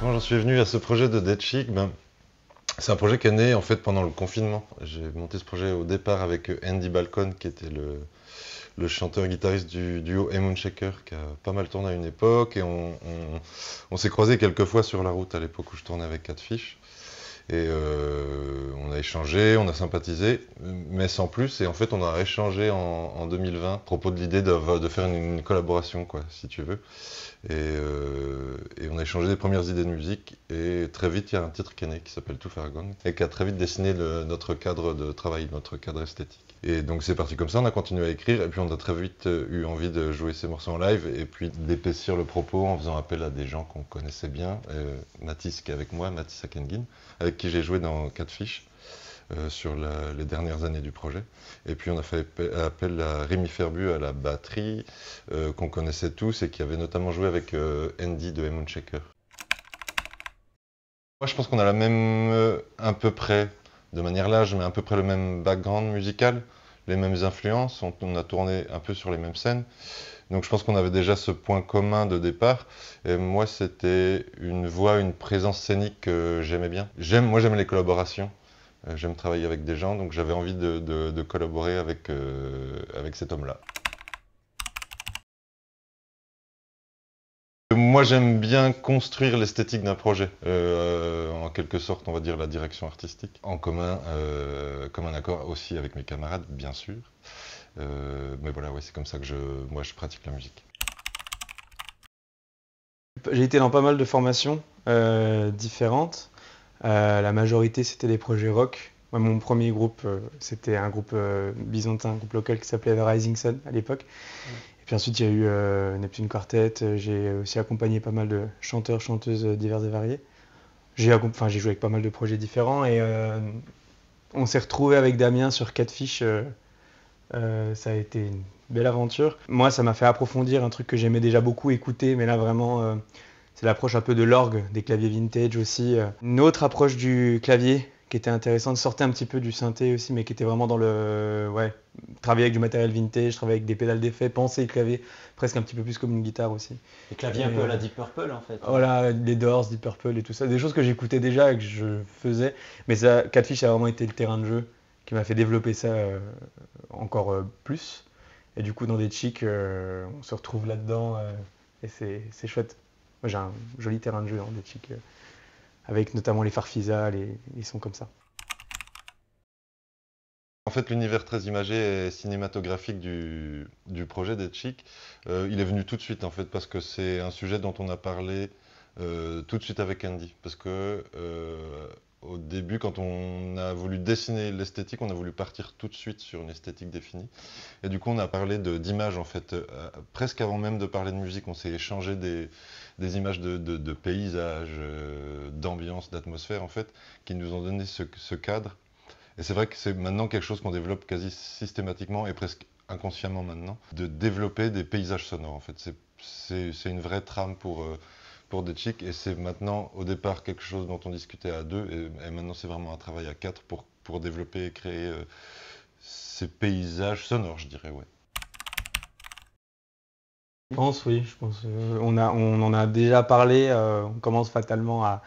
Comment j'en suis venu à ce projet de Dead Chic? C'est un projet qui est né en fait pendant le confinement. J'ai monté ce projet au départ avec Andy Balcon, qui était le chanteur-guitariste du duo Moon Shaker, qui a pas mal tourné à une époque, et on s'est croisés quelques fois sur la route à l'époque où je tournais avec Catfish. Et on a échangé, on a sympathisé, mais sans plus. Et en fait, on a échangé en 2020 à propos de l'idée de faire une collaboration, quoi, si tu veux. Et on a échangé des premières idées de musique. Et très vite, il y a un titre qui est né qui s'appelle Tout Faire Gong et qui a très vite dessiné notre cadre de travail, notre cadre esthétique. Et donc c'est parti comme ça, on a continué à écrire. Et puis on a très vite eu envie de jouer ces morceaux en live et puis d'épaissir le propos en faisant appel à des gens qu'on connaissait bien. Mathis qui est avec moi, Mathis Akengin, avec qui j'ai joué dans Catfish sur les dernières années du projet. Et puis on a fait appel à Rémi Ferbu à la batterie, qu'on connaissait tous et qui avait notamment joué avec Andy de Moon Shaker. Moi je pense qu'on a la même, à peu près, de manière large, mais à peu près le même background musical, les mêmes influences, on a tourné un peu sur les mêmes scènes. Donc je pense qu'on avait déjà ce point commun de départ. Et moi, c'était une voix, une présence scénique que j'aimais bien. Moi, j'aime les collaborations. J'aime travailler avec des gens, donc j'avais envie de collaborer avec cet homme-là. Moi, j'aime bien construire l'esthétique d'un projet, en quelque sorte, on va dire la direction artistique, en commun, comme un accord aussi avec mes camarades, bien sûr. Mais voilà, ouais, c'est comme ça que moi, je pratique la musique. J'ai été dans pas mal de formations différentes. La majorité, c'était des projets rock. Moi, mon premier groupe, c'était un groupe byzantin, un groupe local qui s'appelait The Rising Sun à l'époque. Et puis ensuite, il y a eu Neptune Quartet. J'ai aussi accompagné pas mal de chanteurs, chanteuses divers et variés. J'ai joué avec pas mal de projets différents et on s'est retrouvé avec Damien sur Catfish. Ça a été une belle aventure. Moi, ça m'a fait approfondir un truc que j'aimais déjà beaucoup écouter, mais là vraiment, c'est l'approche un peu de l'orgue, des claviers vintage aussi. Une autre approche du clavier qui était intéressante, sortait un petit peu du synthé aussi, mais qui était vraiment dans le... Ouais, travailler avec du matériel vintage, travailler avec des pédales d'effet, penser le clavier presque un petit peu plus comme une guitare aussi. Les claviers un peu à la Deep Purple en fait. Voilà, les Doors, Deep Purple et tout ça, des choses que j'écoutais déjà et que je faisais, mais ça, Catfish a vraiment été le terrain de jeu qui m'a fait développer ça encore plus. Et du coup, dans des chics, on se retrouve là-dedans et c'est chouette. Moi, j'ai un joli terrain de jeu dans des chics, avec notamment les Farfisa, les sons comme ça. En fait, l'univers très imagé et cinématographique du projet Dead Chic, il est venu tout de suite en fait, parce que c'est un sujet dont on a parlé tout de suite avec Andy. Parce que au début, quand on a voulu dessiner l'esthétique, on a voulu partir tout de suite sur une esthétique définie. Et du coup, on a parlé d'images en fait, presque avant même de parler de musique, on s'est échangé des images de paysages, d'ambiance, d'atmosphère en fait, qui nous ont donné ce cadre. Et c'est vrai que c'est maintenant quelque chose qu'on développe quasi systématiquement et presque inconsciemment maintenant, de développer des paysages sonores en fait. C'est une vraie trame pour Dead Chic et c'est maintenant au départ quelque chose dont on discutait à deux et maintenant c'est vraiment un travail à quatre pour développer et créer ces paysages sonores, je dirais, ouais. Je pense, oui, je pense. On en a déjà parlé, on commence fatalement à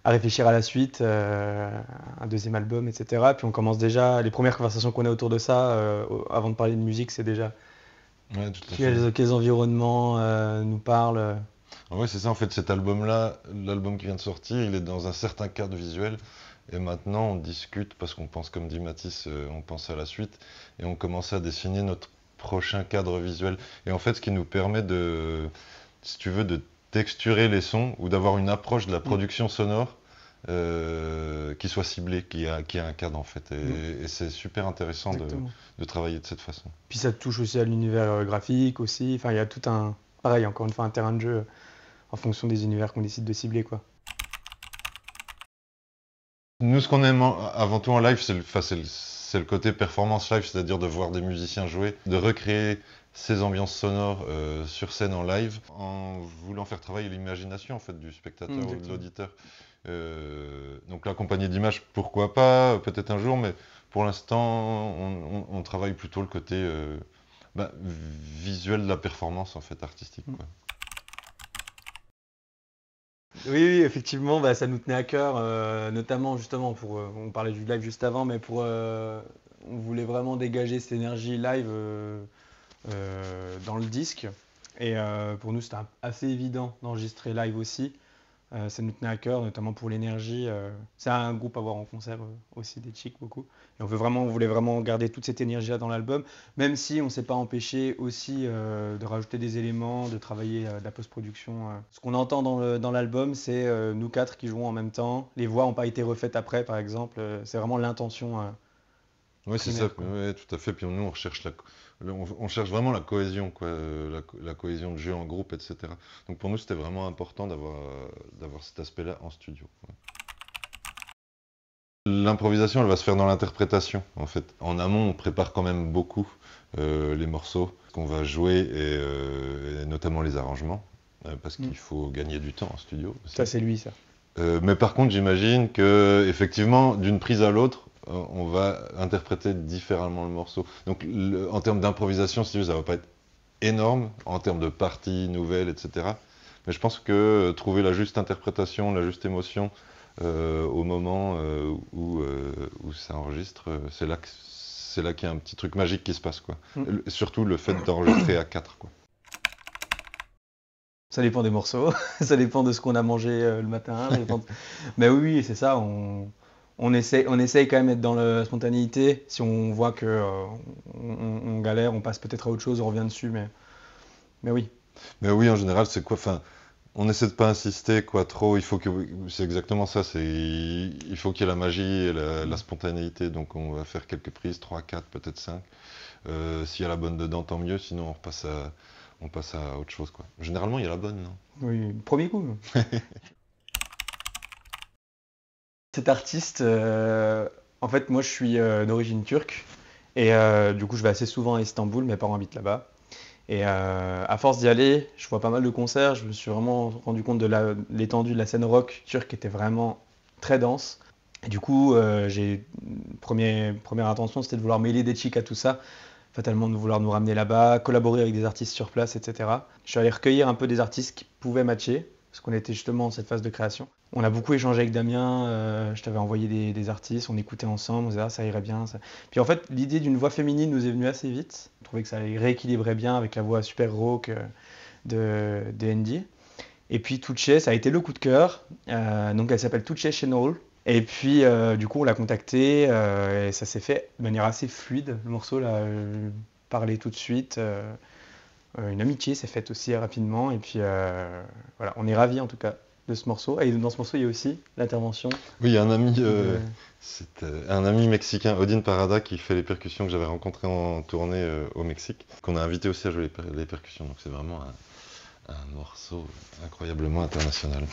réfléchir à la suite, un deuxième album, etc. Puis on commence déjà, les premières conversations qu'on a autour de ça, avant de parler de musique, c'est déjà Ouais, tout à fait. quels environnements nous parlent. Ouais, c'est ça en fait, cet album-là, l'album qui vient de sortir, il est dans un certain cadre visuel. Et maintenant, on discute, parce qu'on pense, comme dit Mathis, on pense à la suite, et on commence à dessiner notre prochain cadre visuel. Et en fait, ce qui nous permet de, si tu veux, de texturer les sons, ou d'avoir une approche de la production sonore qui soit ciblée, qui a un cadre en fait. Et c'est super intéressant de travailler de cette façon. Puis ça touche aussi à l'univers graphique aussi. Enfin, il y a tout un, pareil, encore une fois, un terrain de jeu en fonction des univers qu'on décide de cibler, quoi. Nous, ce qu'on aime avant tout en live, c'est le côté performance live, c'est-à-dire de voir des musiciens jouer, de recréer ces ambiances sonores sur scène en live, en voulant faire travailler l'imagination en fait, du spectateur ou de l'auditeur. Donc l'accompagner d'images, pourquoi pas, peut-être un jour, mais pour l'instant, on travaille plutôt le côté visuel de la performance en fait, artistique, quoi. Oui, effectivement, bah, ça nous tenait à cœur, notamment justement pour, on parlait du live juste avant, mais on voulait vraiment dégager cette énergie live dans le disque. Et pour nous, c'était assez évident d'enregistrer live aussi. Ça nous tenait à cœur, notamment pour l'énergie. C'est un groupe à voir en concert aussi, des Chics beaucoup. Et on voulait vraiment garder toute cette énergie-là dans l'album, même si on ne s'est pas empêché aussi de rajouter des éléments, de travailler de la post-production. Ce qu'on entend dans l'album, c'est nous quatre qui jouons en même temps. Les voix n'ont pas été refaites après, par exemple. C'est vraiment l'intention Oui, c'est ça, primaire, quoi. ouais, tout à fait. Puis nous, on cherche vraiment la cohésion, quoi, la cohésion de jeu en groupe, etc. Donc pour nous, c'était vraiment important d'avoir cet aspect-là en studio. Ouais. L'improvisation, elle va se faire dans l'interprétation, en fait. En amont, on prépare quand même beaucoup les morceaux qu'on va jouer et notamment les arrangements, parce qu'il faut gagner du temps en studio aussi. Ça, c'est lui, ça. Mais par contre, j'imagine que effectivement, d'une prise à l'autre, on va interpréter différemment le morceau. Donc, en termes d'improvisation, si tu veux, ça va pas être énorme en termes de parties nouvelles, etc. Mais je pense que trouver la juste interprétation, la juste émotion au moment où ça enregistre, c'est là qu'il y a un petit truc magique qui se passe, quoi. Surtout le fait d'enregistrer à 4, quoi. Ça dépend des morceaux, ça dépend de ce qu'on a mangé le matin. Mais oui, c'est ça. On essaye quand même d'être dans la spontanéité. Si on voit que on galère, on passe peut-être à autre chose, on revient dessus. Mais oui. Mais oui, en général, c'est quoi? Enfin, on essaie de pas insister, quoi, trop. C'est exactement ça. Il faut qu'il y ait la magie et la spontanéité. Donc, on va faire quelques prises, 3, 4, peut-être 5. S'il y a la bonne dedans, tant mieux. Sinon, on passe à autre chose, quoi. Généralement, il y a la bonne, non? Oui, premier coup. Cet artiste, en fait, moi je suis d'origine turque et du coup je vais assez souvent à Istanbul, mes parents habitent là-bas. Et à force d'y aller, je vois pas mal de concerts, je me suis vraiment rendu compte de l'étendue de la scène rock turque qui était vraiment très dense. Et du coup, première intention c'était de vouloir mêler des chics à tout ça, fatalement de vouloir nous ramener là-bas, collaborer avec des artistes sur place, etc. Je suis allé recueillir un peu des artistes qui pouvaient matcher, parce qu'on était justement dans cette phase de création. On a beaucoup échangé avec Damien, je t'avais envoyé des artistes, on écoutait ensemble, on disait ah, ça irait bien. Ça. Puis en fait, l'idée d'une voix féminine nous est venue assez vite. On trouvait que ça rééquilibrait bien avec la voix super rauque de Andy. Et puis Touché, ça a été le coup de cœur. Donc elle s'appelle Touché Chenol. Et puis du coup on l'a contacté et ça s'est fait de manière assez fluide. Le morceau là, parlait tout de suite. Une amitié s'est faite aussi rapidement. Et puis voilà, on est ravis en tout cas de ce morceau. Et dans ce morceau il y a aussi l'intervention. Oui, il y a c'est un ami mexicain, Odin Parada, qui fait les percussions que j'avais rencontré en tournée au Mexique, qu'on a invité aussi à jouer les percussions. Donc c'est vraiment un morceau incroyablement international.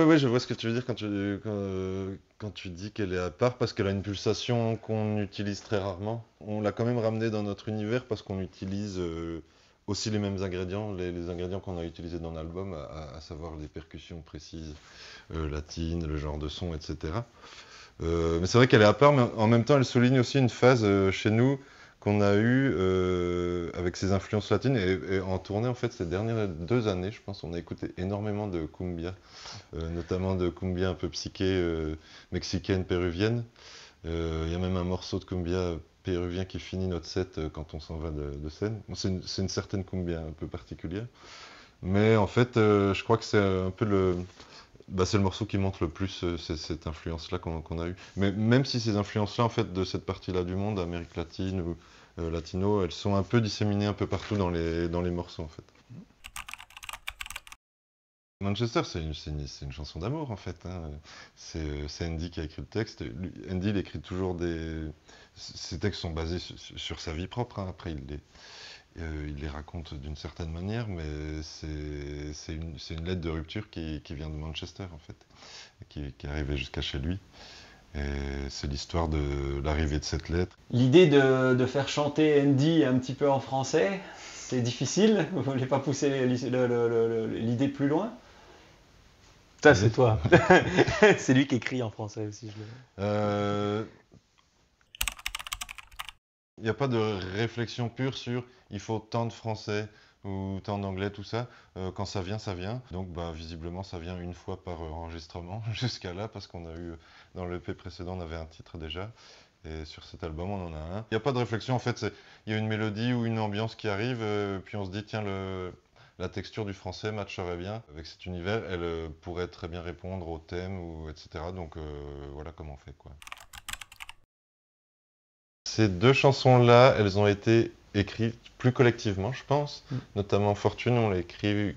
Oui, je vois ce que tu veux dire quand tu dis qu'elle est à part, parce qu'elle a une pulsation qu'on utilise très rarement. On l'a quand même ramenée dans notre univers parce qu'on utilise aussi les mêmes ingrédients, les ingrédients qu'on a utilisés dans l'album, à savoir les percussions précises, latines, le genre de son, etc. Mais c'est vrai qu'elle est à part, mais en même temps, elle souligne aussi une phase chez nous qu'on a eue avec ses influences latines. Et en tournée, en fait, ces dernières 2 années, je pense, on a écouté énormément de cumbia, notamment de cumbia un peu psyché, mexicaine, péruvienne. Il y a même un morceau de cumbia péruvien qui finit notre set quand on s'en va de scène. Bon, c'est une certaine cumbia un peu particulière. Mais en fait, je crois que c'est un peu c'est le morceau qui montre le plus cette influence-là qu'on a eue. Mais même si ces influences-là, en fait, de cette partie-là du monde, Amérique latine ou latino, elles sont un peu disséminées un peu partout dans les morceaux, en fait. Manchester, c'est une chanson d'amour, en fait, hein. C'est Andy qui a écrit le texte. Andy, il écrit toujours Ces textes sont basés sur sa vie propre, hein. Après, il les raconte d'une certaine manière, mais c'est une lettre de rupture qui vient de Manchester, en fait, qui est arrivée jusqu'à chez lui. Et c'est l'histoire de l'arrivée de cette lettre. L'idée de faire chanter Andy un petit peu en français, c'est difficile. Vous ne voulez pas pousser l'idée plus loin? Ça, c'est toi. C'est lui qui écrit en français aussi. Il n'y a pas de réflexion pure sur il faut tant de français où tu es en anglais, tout ça. Quand ça vient, ça vient. Donc bah, visiblement, ça vient une fois par enregistrement jusqu'à là, parce qu'on a eu, dans le EP précédent, on avait un titre déjà. Et sur cet album, on en a un. Il n'y a pas de réflexion, en fait, il y a une mélodie ou une ambiance qui arrive, puis on se dit, tiens, la texture du français matcherait bien avec cet univers, elle pourrait très bien répondre au thème, ou, etc. Donc voilà comment on fait, quoi. Ces deux chansons-là, elles ont été écrites plus collectivement, je pense. Notamment Fortune, on l'a écrit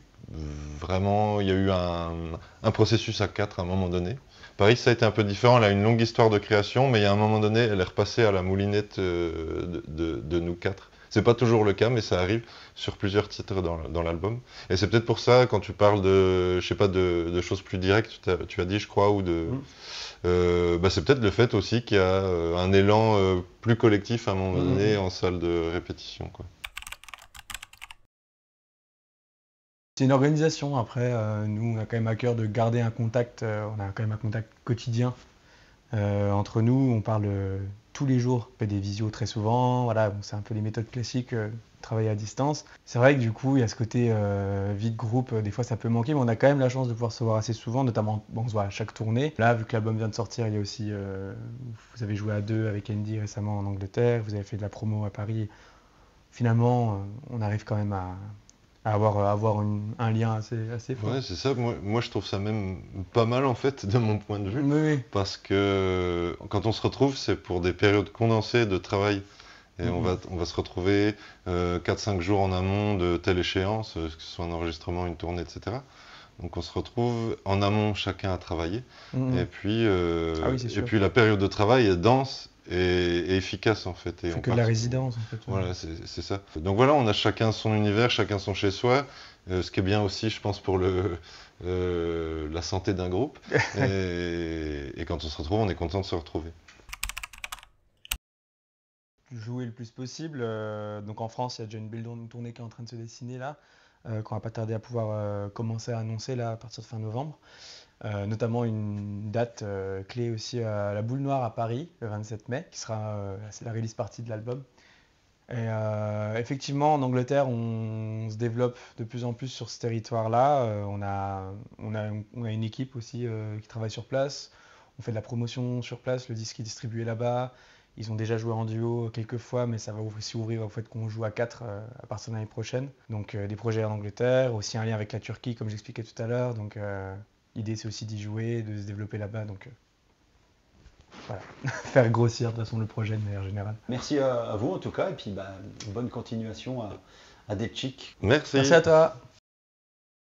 vraiment, il y a eu un processus à 4 à un moment donné. Paris, ça a été un peu différent, elle a une longue histoire de création, mais il y a un moment donné, elle est repassée à la moulinette de nous 4. C'est pas toujours le cas, mais ça arrive sur plusieurs titres dans l'album. Et c'est peut-être pour ça, quand tu parles de, je sais pas, de choses plus directes, tu as dit, je crois, ou de... bah c'est peut-être le fait aussi qu'il y a un élan plus collectif à un moment donné en salle de répétition, quoi. C'est une organisation. Après, nous, on a quand même à cœur de garder un contact. On a quand même un contact quotidien entre nous. On parle tous les jours. On fait des visios très souvent. Voilà, bon, c'est un peu les méthodes classiques, travailler à distance. C'est vrai que du coup, il y a ce côté vie de groupe. Des fois, ça peut manquer, mais on a quand même la chance de pouvoir se voir assez souvent. Notamment, bon, on se voit à chaque tournée. Là, vu que l'album vient de sortir, il y a aussi. Vous avez joué à 2 avec Andy récemment en Angleterre. Vous avez fait de la promo à Paris. Finalement, on arrive quand même à avoir un lien assez fort. Ouais, c'est ça. Moi, je trouve ça même pas mal, en fait, de mon point de vue. Oui. Parce que quand on se retrouve, c'est pour des périodes condensées de travail. Et on va se retrouver 4-5 jours en amont de telle échéance, que ce soit un enregistrement, une tournée, etc. Donc on se retrouve en amont, chacun à travailler. Et puis, et puis la période de travail est dense et efficace, en fait. Et c'est que de la résidence, en fait. Voilà, c'est ça. Donc voilà, on a chacun son univers, chacun son chez-soi, ce qui est bien aussi, je pense, pour la santé d'un groupe. Et quand on se retrouve, on est content de se retrouver. Jouer le plus possible. Donc en France, il y a déjà une belle tournée qui est en train de se dessiner là, qu'on va pas tarder à pouvoir commencer à annoncer là, à partir de fin novembre. Notamment une date clé aussi à la Boule Noire à Paris, le 27 mai, qui sera c'est la release party de l'album. Et effectivement, en Angleterre, on se développe de plus en plus sur ce territoire-là. On a une équipe aussi qui travaille sur place. On fait de la promotion sur place, le disque est distribué là-bas. Ils ont déjà joué en duo quelques fois, mais ça va aussi ouvrir au fait qu'on joue à 4 à partir de l'année prochaine. Donc des projets en Angleterre, aussi un lien avec la Turquie, comme j'expliquais tout à l'heure. Donc l'idée, c'est aussi d'y jouer, de se développer là-bas. Donc voilà, faire grossir de toute façon le projet de manière générale. Merci à vous en tout cas, et puis bonne continuation à Dead Chic. Merci. Merci à toi.